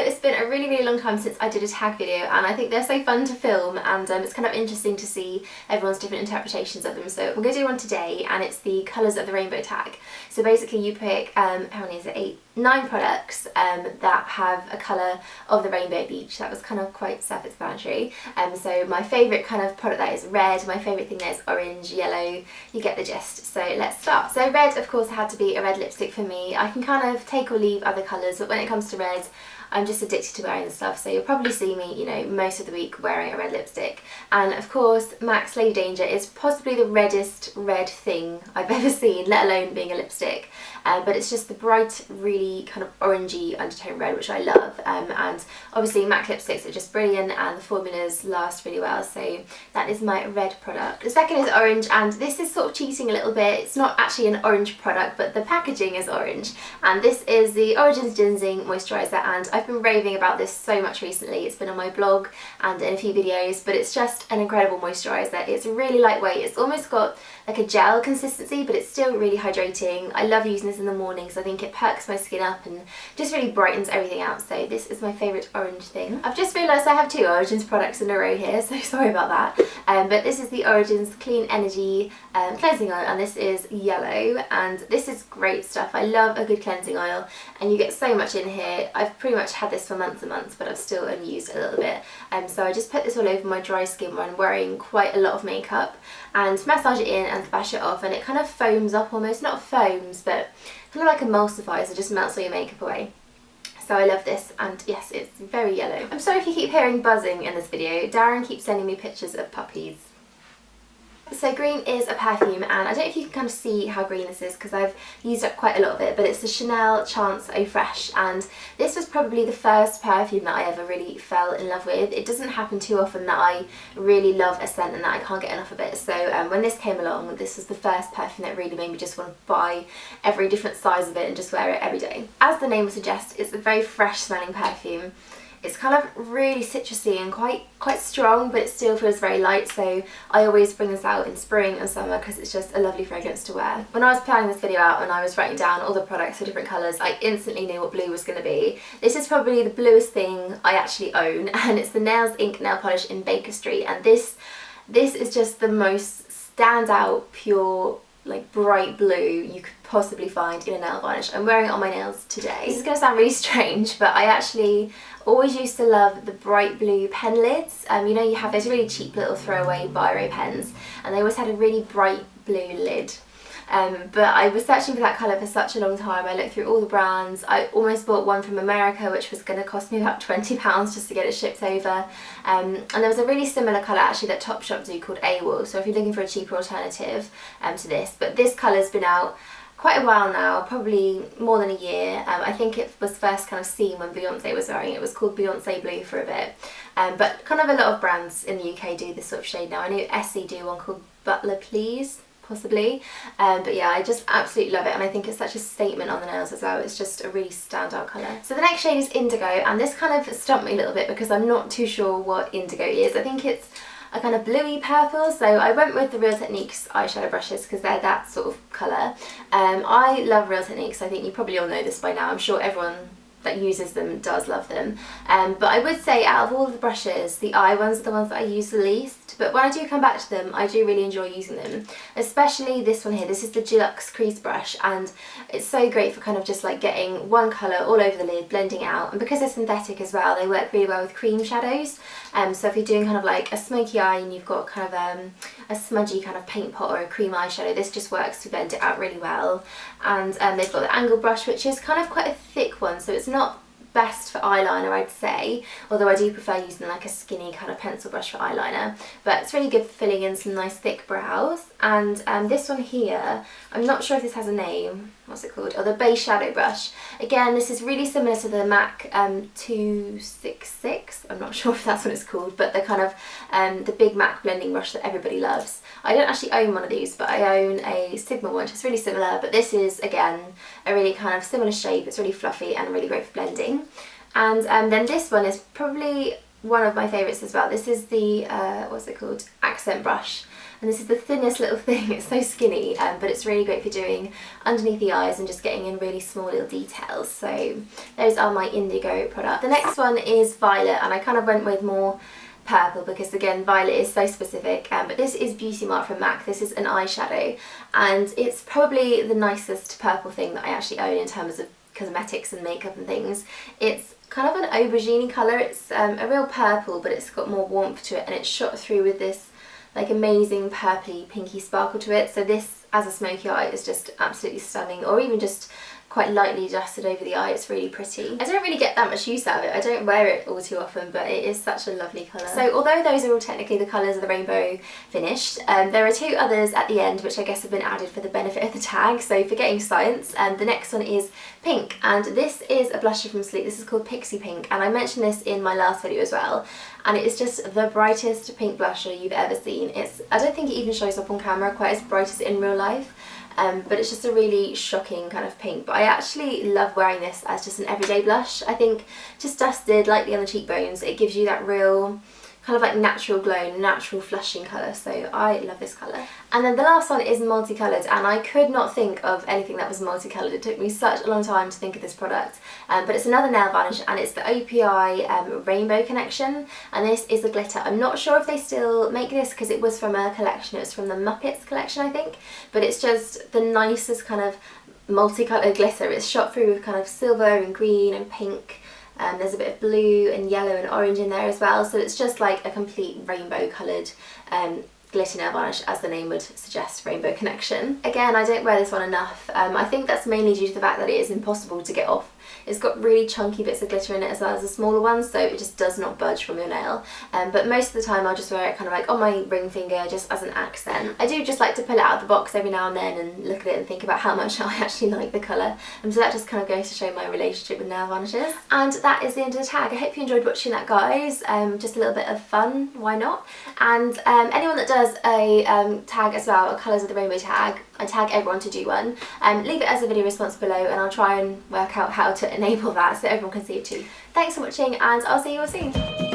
it's been a really long time since I did a tag video, and I think they're so fun to film, and it's kind of interesting to see everyone's different interpretations of them. So I'm going to do one today, and it's the colours of the rainbow tag. So basically you pick, how many is it, 9 products that have a colour of the rainbow each. That was kind of quite self-explanatory. So my favourite kind of product that is red, my favourite thing that is orange, yellow, you get the gist. So let's start. So red, of course, had to be a red lipstick for me. I can kind of take or leave other colours, but when it comes to red, I'm just addicted to wearing the stuff, so you'll probably see me, you know, most of the week wearing a red lipstick. And of course, MAC's Lady Danger is possibly the reddest red thing I've ever seen, let alone being a lipstick. But it's just the bright, really kind of orangey undertone red, which I love. And obviously MAC lipsticks are just brilliant, and the formulas last really well, so that is my red product. The second is orange, and this is sort of cheating a little bit. It's not actually an orange product, but the packaging is orange. And this is the Origins GinZing Moisturiser, and I've been raving about this so much recently. It's been on my blog and in a few videos, but it's just an incredible moisturiser. It's really lightweight. It's almost got like a gel consistency, but it's still really hydrating. I love using this in the mornings. I think it perks my skin up and just really brightens everything out. So this is my favourite orange thing. I've just realised I have 2 Origins products in a row here, so sorry about that. But this is the Origins Clean Energy cleansing oil, and this is yellow, and this is great stuff. I love a good cleansing oil, and you get so much in here. I've pretty much had this for months and months, but I've still only used it a little bit. So I just put this all over my dry skin when wearing quite a lot of makeup, and massage it in and splash it off, and it kind of foams up almost, not foams, but kind of like emulsifies, it just melts all your makeup away. So I love this, and yes, it's very yellow. I'm sorry if you keep hearing buzzing in this video. Darren keeps sending me pictures of puppies. So green is a perfume, and I don't know if you can kind of see how green this is because I've used up quite a lot of it, but it's the Chanel Chance Eau Fraîche, and this was probably the first perfume that I ever really fell in love with. It doesn't happen too often that I really love a scent and that I can't get enough of it. So when this came along, this was the first perfume that really made me just want to buy every different size of it and just wear it every day. As the name would suggest, it's a very fresh smelling perfume. It's kind of really citrusy and quite strong, but it still feels very light, so I always bring this out in spring and summer because it's just a lovely fragrance to wear. When I was planning this video out and I was writing down all the products for different colours, I instantly knew what blue was going to be. This is probably the bluest thing I actually own, and it's the Nails Ink nail polish in Baker Street, and this is just the most standout, pure, like bright blue you could possibly find in a nail varnish. I'm wearing it on my nails today. This is going to sound really strange, but I actually always used to love the bright blue pen lids. You know, you have those really cheap little throwaway biro pens, and they always had a really bright blue lid. But I was searching for that colour for such a long time. I looked through all the brands. I almost bought one from America, which was going to cost me about £20 just to get it shipped over. And there was a really similar colour actually that Topshop do called AWOL, so if you're looking for a cheaper alternative to this. But this colour's been out quite a while now, probably more than a year. I think it was first kind of seen when Beyonce was wearing it. It was called Beyonce Blue for a bit. But kind of a lot of brands in the UK do this sort of shade now. I know Essie do one called Butler Please, possibly. But yeah, I just absolutely love it, and I think it's such a statement on the nails as well. It's just a really standout colour. So the next shade is Indigo, and this kind of stumped me a little bit because I'm not too sure what Indigo is. I think it's a kind of bluey purple, so I went with the Real Techniques eyeshadow brushes because they're that sort of colour. I love Real Techniques. I think you probably all know this by now. I'm sure everyone that uses them does love them. But I would say out of all of the brushes, the eye ones are the ones that I use the least. But when I do come back to them, I do really enjoy using them. Especially this one here. This is the Deluxe Crease Brush, and it's so great for kind of just like getting one colour all over the lid, blending out. And because they're synthetic as well, they work really well with cream shadows. So if you're doing kind of like a smoky eye and you've got kind of a smudgy kind of paint pot or a cream eyeshadow, this just works to blend it out really well. And they've got the angle brush, which is kind of quite a thick one, so it's not best for eyeliner, I'd say, although I do prefer using like a skinny kind of pencil brush for eyeliner. But it's really good for filling in some nice thick brows. And this one here, I'm not sure if this has a name. What's it called? Oh, the Base Shadow Brush. Again, this is really similar to the MAC 266. I'm not sure if that's what it's called, but the kind of the big MAC blending brush that everybody loves. I don't actually own one of these, but I own a Sigma one, which is really similar, but this is, again, a really kind of similar shape. It's really fluffy and really great for blending. And then this one is probably one of my favourites as well. This is the, what's it called? Accent brush. and this is the thinnest little thing. It's so skinny, but it's really great for doing underneath the eyes and just getting in really small little details. So those are my indigo products. The next one is violet, and I kind of went with more purple because again violet is so specific, but this is Beauty Mark from MAC. This is an eyeshadow, and it's probably the nicest purple thing that I actually own in terms of cosmetics and makeup and things. It's kind of an aubergine colour. It's a real purple, but it's got more warmth to it, and it's shot through with this like amazing purpley pinky sparkle to it. So this as a smoky eye is just absolutely stunning, or even just quite lightly dusted over the eye. It's really pretty. I don't really get that much use out of it. I don't wear it all too often, but it is such a lovely colour. So although those are all technically the colours of the rainbow finished, there are two others at the end which I guess have been added for the benefit of the tag. So forgetting science, the next one is pink, and this is a blusher from Sleek. This is called Pixie Pink, and I mentioned this in my last video as well, and it is just the brightest pink blusher you've ever seen. I don't think it even shows up on camera quite as bright as in real life. But it's just a really shocking kind of pink, but I actually love wearing this as just an everyday blush. I think just dusted lightly on the cheekbones, it gives you that real kind of like natural glow, natural flushing colour, so I love this colour. And then the last one is multicoloured, and I could not think of anything that was multicoloured. It took me such a long time to think of this product, but it's another nail varnish, and it's the O.P.I Rainbow Connection, and this is a glitter. I'm not sure if they still make this because it was from a collection, it was from the Muppets collection I think, but it's just the nicest kind of multicoloured glitter. It's shot through with kind of silver and green and pink. There's a bit of blue and yellow and orange in there as well, so it's just like a complete rainbow coloured glitter nail varnish, as the name would suggest, Rainbow Connection. Again, I don't wear this one enough. I think that's mainly due to the fact that it is impossible to get off. It's got really chunky bits of glitter in it as well as the smaller ones, so it just does not budge from your nail. But most of the time I'll just wear it kind of like on my ring finger just as an accent. I do just like to pull it out of the box every now and then and look at it and think about how much I actually like the colour. So that just kind of goes to show my relationship with nail varnishes. And that is the end of the tag. I hope you enjoyed watching that, guys. Just a little bit of fun, why not? And anyone that does a tag as well, a Colours of the Rainbow tag, I tag everyone to do one. Leave it as a video response below, and I'll try and work out how to enable that so everyone can see it too. Thanks for watching, and I'll see you all soon.